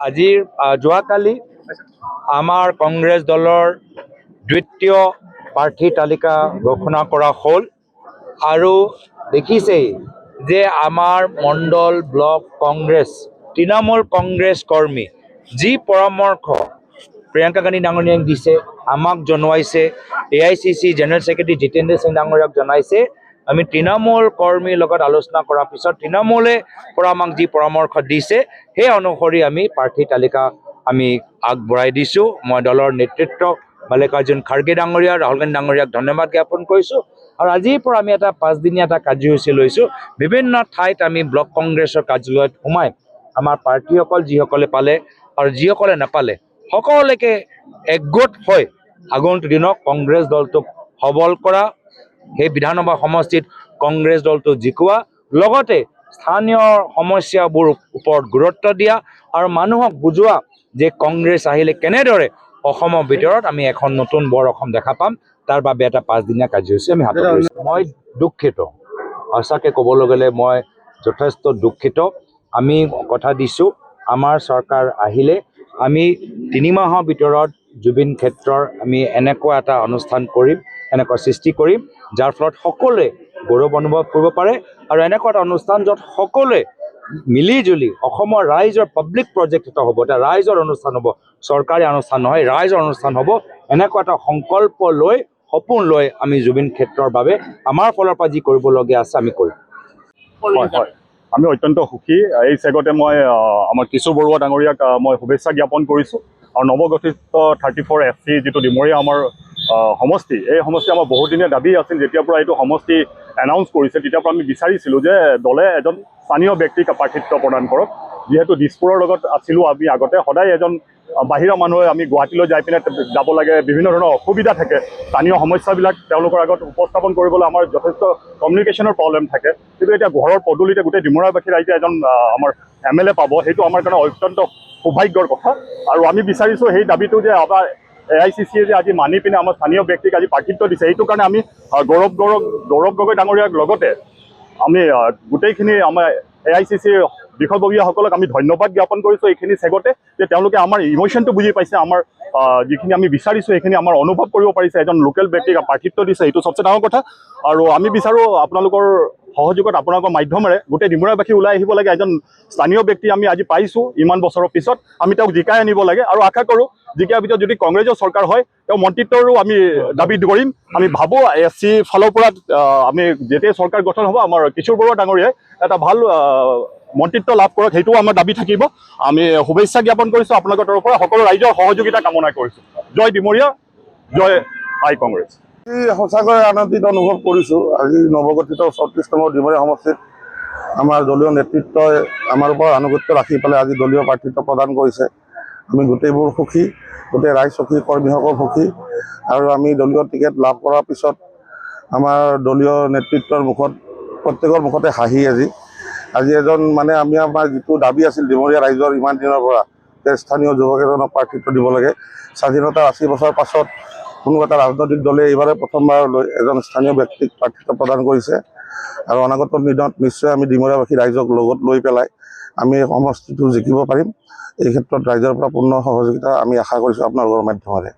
আজিৰ যোৱাকালি আমাৰ কংগ্ৰেছ দলৰ দ্বিতীয় প্ৰাৰ্থী তালিকা ঘোষণা কৰা হ'ল আৰু দেখিছেই যে আমাৰ মণ্ডল ব্লক কংগ্ৰেছ তৃণমূল কংগ্ৰেছ কৰ্মী যি পৰামৰ্শ প্ৰিয়ংকা গান্ধী ডাঙৰীয়াক দিছে আমাক জনাইছে AICC general secretary Jitendra Singh ডাঙৰীয়াক জনাইছে আমি তৃণমূল কৰ্মীৰ লগত আলোচনা কৰাৰ পিছত তৃণমূলে পৰা আমাক যি পৰামৰ্শ দিছে সেই অনুসৰি আমি প্ৰাৰ্থী তালিকা আমি আগবঢ়াই দিছোঁ। মই দলৰ নেতৃত্ব মাল্লিকাৰ্জুন খাৰ্গে ডাঙৰীয়া ৰাহুল গান্ধী ডাঙৰীয়াক ধন্যবাদ জ্ঞাপন কৰিছোঁ আৰু আজিৰ পৰা আমি এটা 5 দিনীয়া এটা কাৰ্যসূচী লৈছোঁ। বিভিন্ন ঠাইত আমি ব্লক কংগ্ৰেছৰ কাৰ্যালয়ত সোমাই আমাৰ প্ৰাৰ্থীসকল যিসকলে পালে আৰু যিসকলে নাপালে সকলোকে একগোট হৈ আগন্তুক দিনত কংগ্ৰেছ দলটোক সবল কৰা, সেই বিধানসভা সমষ্টিত কংগ্ৰেছ দলটো জিকোৱা, লগতে স্থানীয় সমস্যাবোৰ ওপৰত গুৰুত্ব দিয়া আৰু মানুহক বুজোৱা যে কংগ্ৰেছ আহিলে কেনেদৰে অসমৰ ভিতৰত আমি এখন নতুন বৰ অসম দেখা পাম। তাৰ বাবে এটা 5 দিনীয়া কাৰ্যসূচী আমি হাতত লৈছোঁ। মই দুখিত, সঁচাকৈ ক'বলৈ গ'লে মই যথেষ্ট দুখিত। আমি কথা দিছোঁ আমাৰ চৰকাৰ আহিলে আমি 3 মাহৰ ভিতৰত জুবিন ক্ষেত্ৰৰ আমি এনেকুৱা এটা অনুষ্ঠান কৰিম, এনেকুৱা সৃষ্টি কৰিম যাৰ ফলত সকলোৱে গৌৰৱ অনুভৱ কৰিব পাৰে আৰু এনেকুৱা এটা অনুষ্ঠান য'ত সকলোৱে মিলি জুলি অসমৰ ৰাইজৰ পাব্লিক প্ৰজেক্ট এটা হ'ব, এটা ৰাইজৰ অনুষ্ঠান হ'ব, চৰকাৰী অনুষ্ঠান নহয়, ৰাইজৰ অনুষ্ঠান হ'ব। এনেকুৱা এটা সংকল্প লৈ সপোন লৈ আমি জুবিন ক্ষেত্ৰৰ বাবে আমাৰ ফালৰ পৰা যি কৰিবলগীয়া আছে আমি কৰিম। হয়, আমি অত্যন্ত সুখী। এই চেগতে মই আমাৰ কিশোৰ বৰুৱা ডাঙৰীয়াক মই শুভেচ্ছা জ্ঞাপন কৰিছোঁ আৰু নৱগঠিত 34 FC যিটো ডিমৰীয়া আমাৰ সমষ্টি, এই সমষ্টি আমাৰ বহুদিনীয়া দাবী আছিল। যেতিয়াৰ পৰা এইটো সমষ্টি এনাউন্স কৰিছে তেতিয়াৰ পৰা আমি বিচাৰিছিলোঁ যে দলে এজন স্থানীয় ব্যক্তিক প্ৰাৰ্থিত্ব প্ৰদান কৰক। যিহেতু দিছপুৰৰ লগত আছিলোঁ আমি আগতে, সদায় এজন বাহিৰা মানুহে আমি গুৱাহাটীলৈ যাই পিনে যাব লাগে, বিভিন্ন ধৰণৰ অসুবিধা থাকে, স্থানীয় সমস্যাবিলাক তেওঁলোকৰ আগত উপস্থাপন কৰিবলৈ আমাৰ যথেষ্ট কমিউনিকেশ্যনৰ প্ৰব্লেম থাকে। কিন্তু এতিয়া ঘৰৰ পদূলিতে গোটেই ডিমৰাবাসী ৰাইজে এজন আমাৰ MLA পাব, সেইটো আমাৰ কাৰণে অত্যন্ত সৌভাগ্যৰ কথা। আৰু আমি বিচাৰিছোঁ সেই দাবীটো যে আমাৰ AICC যে আজি মানি পিনে আমাৰ স্থানীয় ব্যক্তিক আজি প্ৰাৰ্থিত্ব দিছে, সেইটো কাৰণে আমি গৌৰৱ গগৈ ডাঙৰীয়াৰ লগতে আমি গোটেইখিনি আমাৰ AICC বিষয়ববীয়াসকলক আমি ধন্যবাদ জ্ঞাপন কৰিছোঁ এইখিনি চেগতে যে তেওঁলোকে আমাৰ ইমোশ্যনটো বুজি পাইছে, আমাৰ যিখিনি আমি বিচাৰিছোঁ সেইখিনি আমাৰ অনুভৱ কৰিব পাৰিছে। এজন লোকেল ব্যক্তিক প্ৰাৰ্থিত্ব দিছে, এইটো চবচে ডাঙৰ কথা। আৰু আমি বিচাৰোঁ আপোনালোকৰ সহযোগত, আপোনালোকৰ মাধ্যমেৰে গোটেই ডিমৰাবাসী ওলাই আহিব লাগে। এজন স্থানীয় ব্যক্তি আমি আজি পাইছোঁ ইমান বছৰৰ পিছত, আমি তেওঁক জিকাই আনিব লাগে আৰু আশা কৰোঁ জিকাৰ ভিতৰত যদি কংগ্ৰেছৰ চৰকাৰ হয় তেওঁ মন্ত্ৰিত্বৰো আমি দাবী কৰিম। আমি ভাবোঁ SC ফালৰ পৰা আমি যেতিয়া চৰকাৰ গঠন হ'ব আমাৰ কিশোৰ বৰুৱা ডাঙৰীয়াই এটা ভাল মন্ত্ৰিত্ব লাভ কৰক, সেইটোও আমাৰ দাবী থাকিব। আমি শুভেচ্ছা জ্ঞাপন কৰিছোঁ আপোনালোকৰ তৰফৰ পৰা, সকলো ৰাইজৰ সহযোগিতা কামনা কৰিছোঁ। জয় ডিমৰীয়া, জয় আই কংগ্ৰেছ। সঁচাকৈ আনন্দিত অনুভৱ কৰিছোঁ। আজি নৱগঠিত 34 নম্বৰ ডিমৰীয়া সমষ্টিত আমাৰ দলীয় নেতৃত্বই আমাৰ ওপৰত আনুগত্য ৰাখি পেলাই আজি দলীয় প্ৰাৰ্থিত্ব প্ৰদান কৰিছে। আমি গোটেইবোৰ সুখী, গোটেই ৰাইজ সুখী, কৰ্মীসকল সুখী। আৰু আমি দলীয় টিকেট লাভ কৰাৰ পিছত আমাৰ দলীয় নেতৃত্বৰ মুখত প্ৰত্যেকৰ মুখতে হাঁহি। আজি এজন মানে আমাৰ যিটো দাবী আছিল ডিমৰীয়া ৰাইজৰ ইমান দিনৰ পৰা যে স্থানীয় যুৱক এজনক প্ৰাৰ্থিত্ব দিব লাগে, স্বাধীনতাৰ 80 বছৰ পাছত কোনো এটা ৰাজনৈতিক দলে এইবাৰে প্ৰথমবাৰলৈ এজন স্থানীয় ব্যক্তিক প্ৰাৰ্থিত্ব প্ৰদান কৰিছে। আৰু অনাগত দিনত নিশ্চয় আমি ডিমৰীয়াবাসী ৰাইজক লগত লৈ পেলাই আমি সমষ্টিটো জিকিব পাৰিম। এই ক্ষেত্ৰত ৰাইজৰ পৰা পূৰ্ণ সহযোগিতা আমি আশা কৰিছোঁ আপোনালোকৰ মাধ্যমেৰে।